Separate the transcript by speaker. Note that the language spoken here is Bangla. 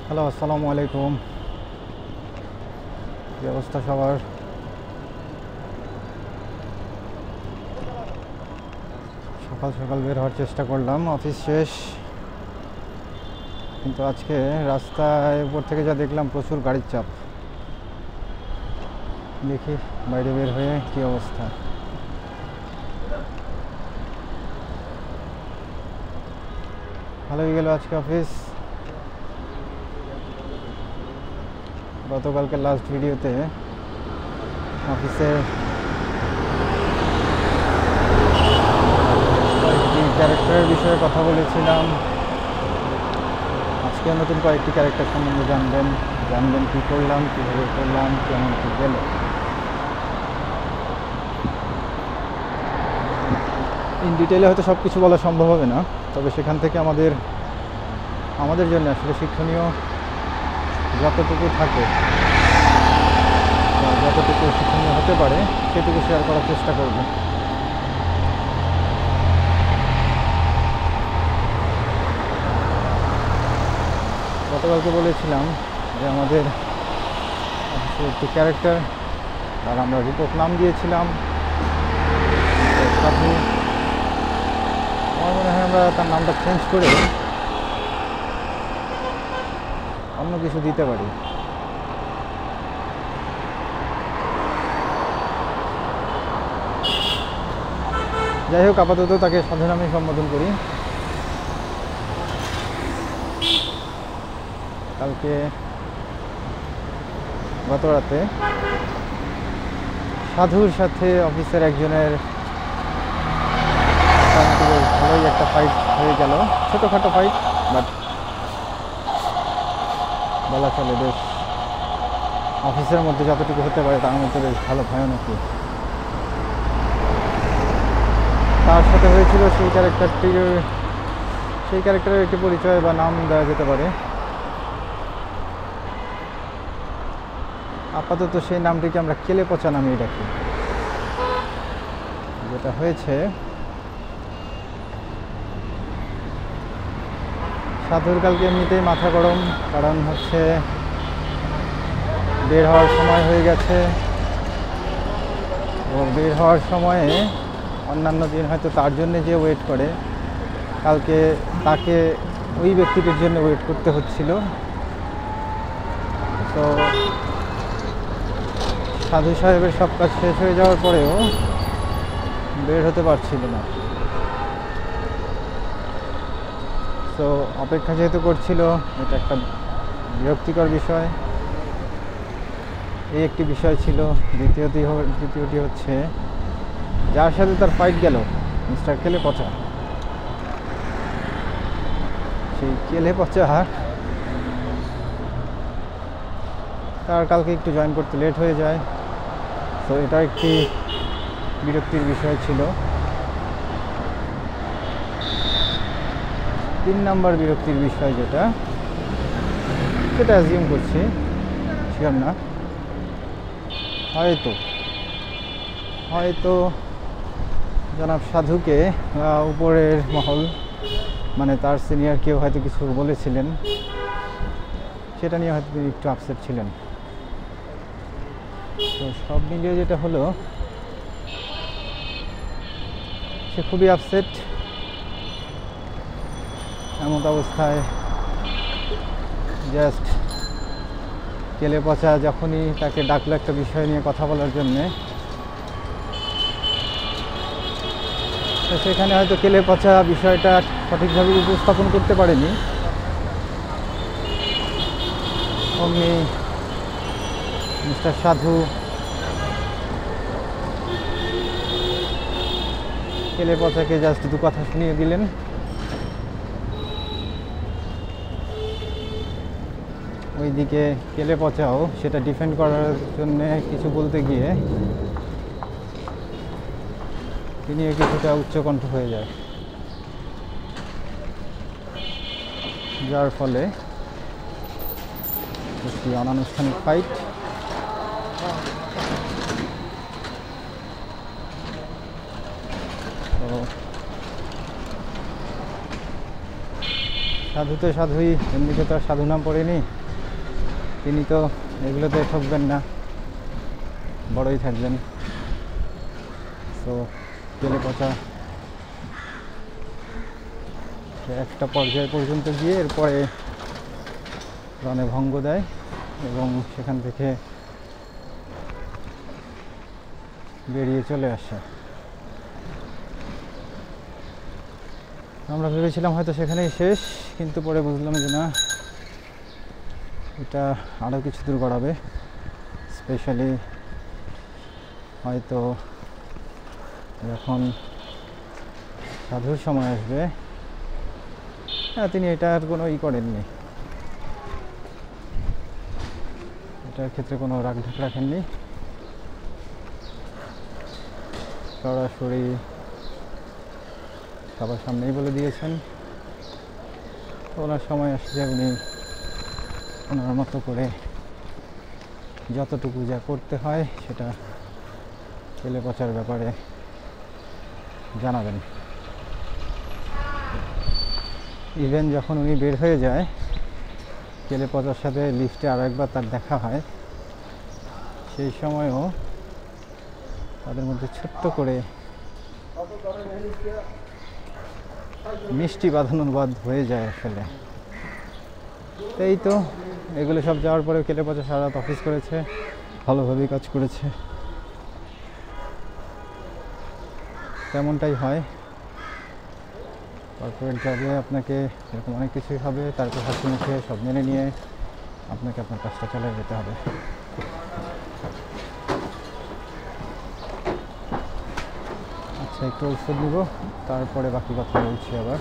Speaker 1: হ্যালো, আসসালামু আলাইকুম। কী অবস্থা সবার? সকাল সকাল বের হওয়ার চেষ্টা করলাম, অফিস শেষ, কিন্তু আজকে রাস্তায় উপর থেকে যা দেখলাম প্রচুর গাড়ির চাপ। দেখি বাইরে বের হয়ে কী অবস্থা। ভালোই গেল আজকে অফিস। গতকালকে লাস্ট ভিডিওতে অফিসের কয়েকটি ক্যারেক্টারের বিষয়ে কথা বলেছিলাম। আজকে নতুন কয়েকটি ক্যারেক্টার সম্বন্ধে জানবেন কী করলাম, কীভাবে করলাম, কেমন কী গেল। ইন ডিটেলে হয়তো সব কিছু বলা সম্ভব হবে না, তবে সেখান থেকে আমাদের জন্য আসলে শিক্ষণীয় যতটুকু থাকে, যতটুকু শিক্ষণীয় হতে পারে সেটুকু শেয়ার করার চেষ্টা করব। গতকালকে বলেছিলাম যে আমাদের অফিসের একটি ক্যারেক্টার, আর আমরা রিপোর্ট নাম দিয়েছিলাম সাধু। আমার মনে হয় আমরা তার নামটা চেঞ্জ করে অন্য কিছু দিতে পারি। যাই হোক, আপাতত তাকে সাধু নামে সম্বোধন করি। কালকে গত রাতে সাধুর সাথে অফিসের একজনের ভালোই একটা ফাইট হয়ে গেল। ছোটোখাটো ফাইট, বাট বলা চলে বেশ অফিসের মধ্যে যতটুকু হতে পারে তার মধ্যে বেশ ভালো ভয়ানকই। তার সাথে হয়েছিল সেই ক্যারেক্টারের একটি পরিচয় বা নাম দেওয়া যেতে পারে। আপাতত সেই নামটিকে আমরা কেলে পচা নামেই ডাকি। যেটা হয়েছে, সাধুর কালকে এমনিতেই মাথা গরম, কারণ হচ্ছে বের হওয়ার সময় হয়ে গেছে। ও বের হওয়ার সময়ে অন্যান্য দিন হয়তো তার জন্যে যে ওয়েট করে, কালকে তাকে ওই ব্যক্তিটির জন্য ওয়েট করতে হচ্ছিল। তো সাধু সাহেবের সব কাজ শেষ হয়ে যাওয়ার পরেও বের হতে পারছিল না। তো অপেক্ষা যেহেতু করছিল, এটা একটা বিরক্তিকর বিষয়। এই একটি বিষয় ছিল। দ্বিতীয়টি হচ্ছে যার সাথে তার ফাইট গেল, মিস্টার কেলে পচা। সেই কেলে পচা তার কালকে একটু জয়েন করতে লেট হয়ে যায়। তো এটা একটি বিরক্তির বিষয় ছিল। 3 নাম্বার বিরক্তির বিষয় সেটা অ্যাজিউম করছি, শিওর না, হয়তো জনাব সাধুকে উপরের মহল, মানে তার সিনিয়র কেউ হয়তো কিছু বলেছিলেন, সেটা নিয়ে হয়তো তিনি একটু আপসেট ছিলেন। তো সব মিলিয়ে যেটা হলো, সে খুবই আপসেট। এমন অবস্থায় জাস্ট কেলে পচা যখনই তাকে ডাকলো একটা বিষয় নিয়ে কথা বলার জন্যে, তো সেখানে হয়তো কেলে পচা বিষয়টা সঠিকভাবে উপস্থাপন করতে পারেনি। অমনি মিস্টার সাধু কেলে পচাকে জাস্ট 2 কথা শুনিয়ে দিলেন। ওইদিকে কেলে পচাও সেটা ডিফেন্ড করার জন্য কিছু বলতে গিয়ে তিনিও কিছুটা উচ্চকণ্ঠ হয়ে যায়, যার ফলে একটি অনানুষ্ঠানিক ফাইট। তো সাধু তো সাধুই, এমনিতে তো আর সাধু নাম পড়েনি, তিনি তো এগুলোতে ঠকবেন না, বড়ই থাকবেন। তো তেলে পচা একটা পর্যায় পর্যন্ত গিয়ে এরপরে রণে ভঙ্গ দেয় এবং সেখান থেকে বেরিয়ে চলে আসে। আমরা ভেবেছিলাম হয়তো সেখানেই শেষ, কিন্তু পরে বুঝলাম যে না, এটা আরও কিছু দূর গড়াবে। স্পেশালি হয়তো যখন সাধুর সময় আসবে, হ্যাঁ তিনি এটার কোনো করেননি, এটার ক্ষেত্রে কোনো রাগঢাক রাখেননি, সরাসরি সবার সামনেই বলে দিয়েছেন। তো ওনার সময় আসছে, উনি ওনার মতো করে যতটুকু যা করতে হয় সেটা তেলে পচার ব্যাপারে জানাবেন। ইভেন যখন উনি বের হয়ে যায়, তেলে পচার সাথে লিফটে আরও একবার তার দেখা হয়, সেই সময়ও তাদের মধ্যে ছোট্ট করে মিষ্টি বাঁধানুবাদ হয়ে যায় আসলে। এই তো এগুলো সব যাওয়ার পরে কেলে পচা সারা রাত অফিস করেছে, ভালোভাবেই কাজ করেছে। তেমনটাই হয় কর্পোরেট জবে, আপনাকে এরকম অনেক কিছুই হবে, তারপর হাসি মুখে সব মেনে নিয়ে আপনাকে আপনার কাজটা চালিয়ে যেতে হবে। আচ্ছা, একটু ওষুধ নিব, তারপরে বাকি কথা বলছি আবার।